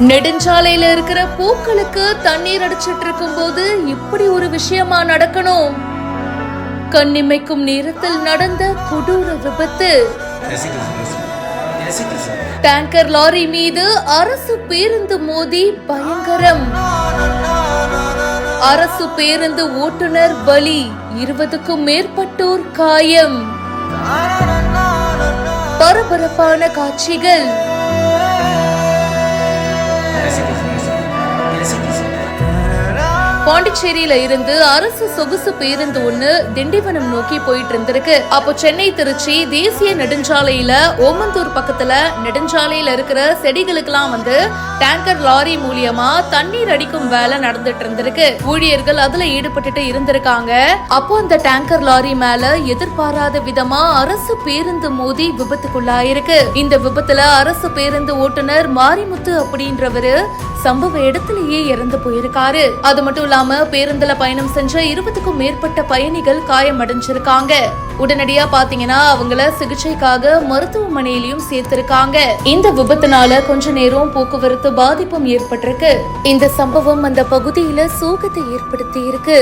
நெடுஞ்சாலையில இருக்கிற பூக்களுக்கு தண்ணீர் அடிச்சிட்டு இருக்கும் போது இப்படி ஒரு விஷயமா நடக்கணும்? கண்ணிமைக்கும் நேரத்தில் நடந்த கொடூர விபத்து. டேங்கர் லாரி மீது அரசு பேருந்து மோதி பயங்கரம். அரசு பேருந்து ஓட்டுநர் பலி, 20க்கும் மேற்பட்டோர் காயம். பரபரப்பான காட்சிகள். பாண்டிச்சேரியில இருந்து அரசு சொகுசு பேருந்து ஒண்ணு திண்டிவனம் நோக்கி போயிட்டு இருந்திருக்கு. அப்போ சென்னை திருச்சி தேசிய நெடுஞ்சாலையில ஓமந்தூர் பக்கத்துல நெடுஞ்சாலையில இருக்கிற செடிகளுக்கெல்லாம் டேங்கர் லாரி மூலியமா தண்ணீர் அடிக்கும் வேலை நடந்துட்டு இருந்திருக்கு. ஊழியர்கள் அதுல ஈடுபட்டு இருந்திருக்காங்க. அப்போ அந்த டேங்கர் லாரி மேல எதிர்பாராத விதமா அரசு பேருந்து மோதி விபத்துக்குள்ளாயிருக்கு. இந்த விபத்துல அரசு பேருந்து ஓட்டுநர் மாரிமுத்து அப்படின்றவரு சம்பவ இடத்திலேயே இறந்து போயிருக்காரு. அது மட்டும் இல்லாம பேருந்துல பயணம் சென்ற 20க்கும் மேற்பட்ட பயணிகள் காயமடைஞ்சிருக்காங்க. உடனடியா பாத்தீங்கன்னா அவங்கள சிகிச்சைக்காக மருத்துவமனையிலயும் சேர்த்திருக்காங்க. இந்த விபத்துனால கொஞ்ச நேரம் போக்குவரத்து பாதிப்பும் ஏற்பட்டிருக்கு. இந்த சம்பவம் அந்த பகுதியில சோகத்தை ஏற்படுத்தி இருக்கு.